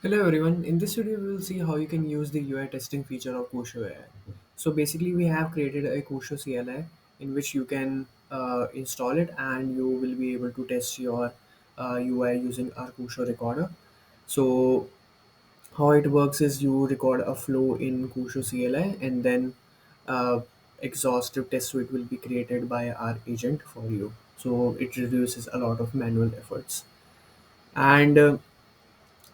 Hello everyone. In this video, we will see how you can use the UI testing feature of KushoAI. So basically, we have created a Kusho CLI in which you can install it, and you will be able to test your UI using our Kusho recorder. So how it works is you record a flow in Kusho CLI, and then uh, exhaustive test suite will be created by our agent for you. So it reduces a lot of manual efforts. And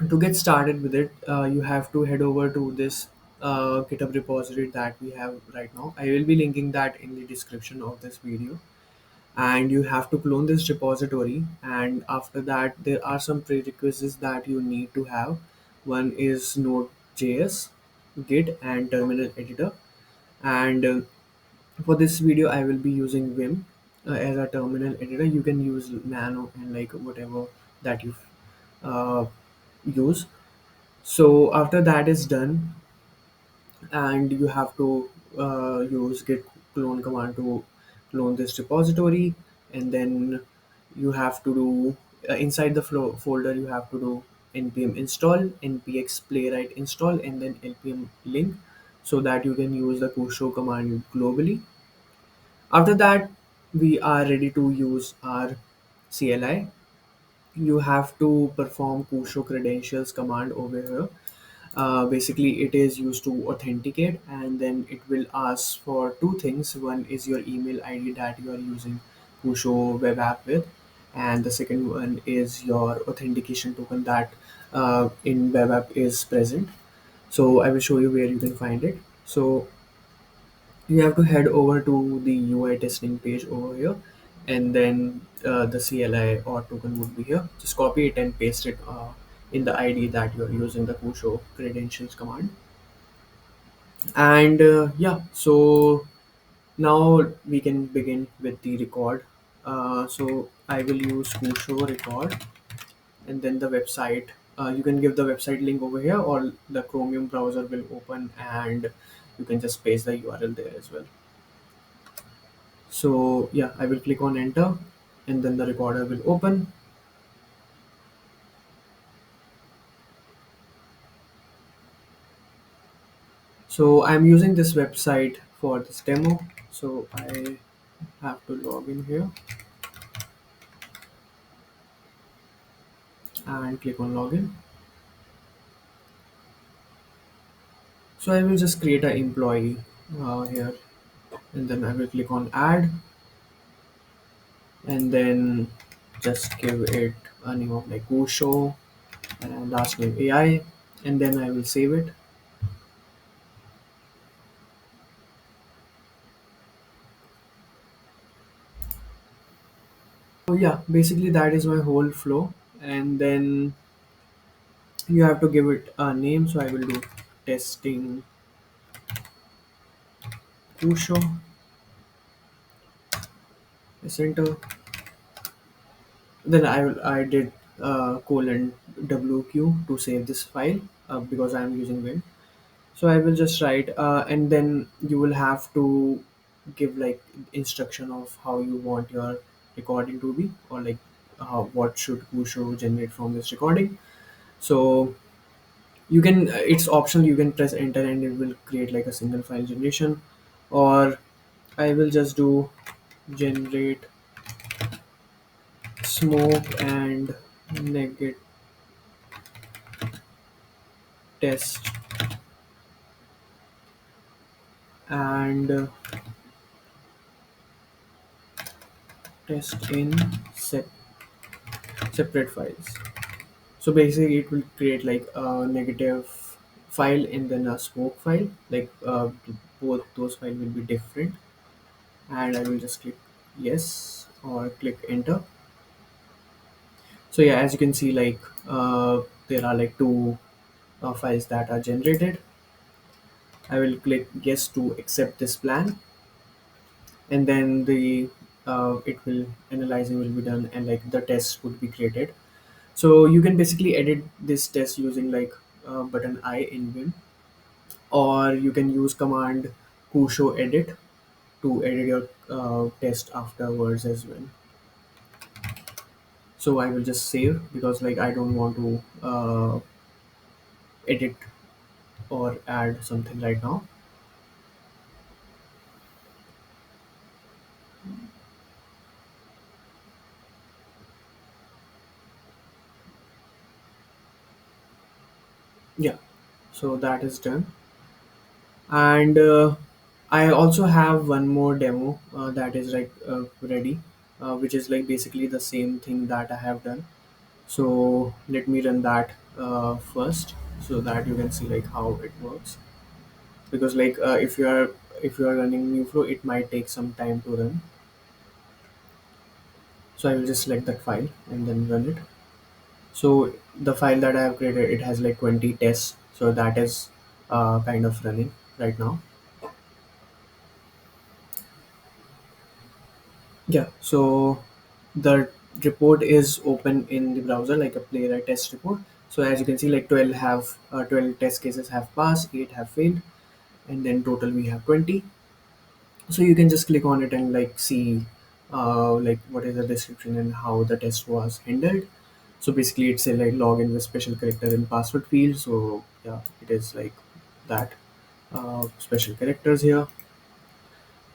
to get started with it, you have to head over to this GitHub repository that we have right now. I will be linking that in the description of this video. And you have to clone this repository. And after that, there are some prerequisites that you need to have. One is Node.js, Git, and terminal editor. And for this video, I will be using Vim as a terminal editor. You can use Nano and like whatever that you uh, use. So after that is done, and you have to use git clone command to clone this repository, and then you have to do inside the flow folder you have to do npm install, npx playwright install, and then npm link so that you can use the kusho command globally. After that, we are ready to use our CLI. You have to perform kusho credentials command over here. Basically, it is used to authenticate, and then it will ask for two things. One is your email ID that you are using Kusho web app with, and the second one is your authentication token that in web app is present. So I will show you where you can find it. So you have to head over to the UI testing page over here, and then the CLI or token would be here. Just copy it and paste it in the ID that you're using the Kusho credentials command. And yeah, so now we can begin with the record. So I will use Kusho record, and then the website. You can give the website link over here, or the Chromium browser will open, and you can just paste the URL there as well. So yeah, I will click on enter, and then the recorder will open. So I'm using this website for this demo. So I have to log in here and click on login. So I will just create an employee here, and then I will click on add, and then just give it a name of like Goshow and last name AI, and then I will save it. So yeah, basically that is my whole flow, and then you have to give it a name. So I will do testing Kusho, center. Then I did colon WQ to save this file because I am using Win. So I will just write, and then you will have to give like instruction of how you want your recording to be, or like what should Kusho generate from this recording. So you can, it's optional. You can press enter, and it will create like a single file generation, or I will just do generate smoke and negative test and test in separate files. So basically, it will create like a negative file and then a smoke file. Like both those files will be different. And I will just click yes or click enter. So yeah, as you can see, like there are like two files that are generated. I will click yes to accept this plan, and then the it will analyzing will be done, and like the test would be created. So you can basically edit this test using like button I in Vim, or you can use command kusho edit to edit your test afterwards as well. So I will just save because like I don't want to edit or add something right now. Yeah, so that is done. And I also have one more demo that is like ready, which is like basically the same thing that I have done. So let me run that first, so that you can see like how it works. Because like if you are running new flow, it might take some time to run. So I will just select that file and then run it. So the file that I have created, it has like 20 tests, so that is kind of running right now. Yeah, so the report is open in the browser like a playwright test report. So as you can see, like 12 test cases have passed, 8 have failed, and then total we have 20. So you can just click on it and like see like what is the description and how the test was handled. So basically it's a like login with special character in password field. So yeah, it is like that special characters here,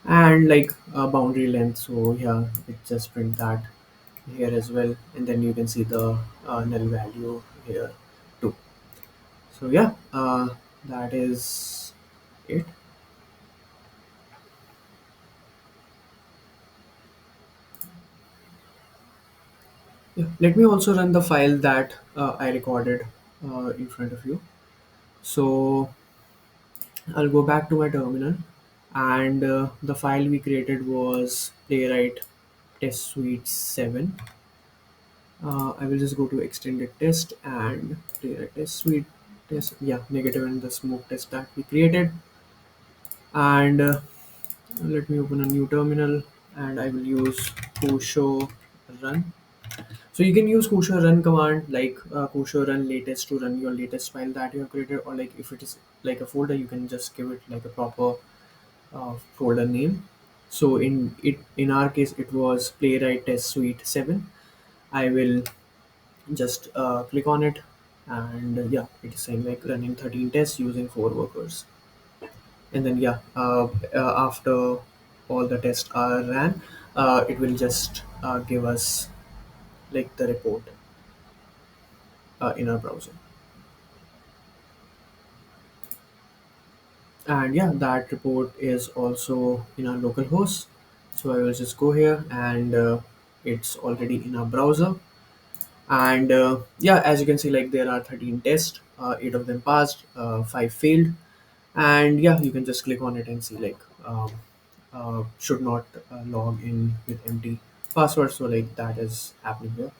and like boundary length. So yeah, it just print that here as well, and then you can see the null value here too. So yeah, that is it. Yeah, let me also run the file that I recorded in front of you. So I'll go back to my terminal, and the file we created was playwright test suite 7. I will just go to extended test and playwright test suite test, yeah, negative and the smoke test that we created. And let me open a new terminal, and I will use Kusho run. So you can use Kusho run command like Kusho run latest to run your latest file that you have created, or like if it is like a folder, you can just give it like a proper folder name. So in our case, it was Playwright Test Suite 7. I will just click on it, and yeah, it is saying like running 13 tests using 4 workers. And then yeah, after all the tests are ran, it will just give us like the report in our browser. And yeah, that report is also in our local host. So I will just go here, and it's already in our browser. And yeah, as you can see, like there are 13 tests, 8 of them passed, 5 failed. And yeah, you can just click on it and see like should not log in with empty password. So like that is happening here.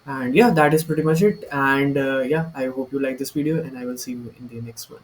And yeah, that is pretty much it. And yeah, I hope you like this video, and I will see you in the next one.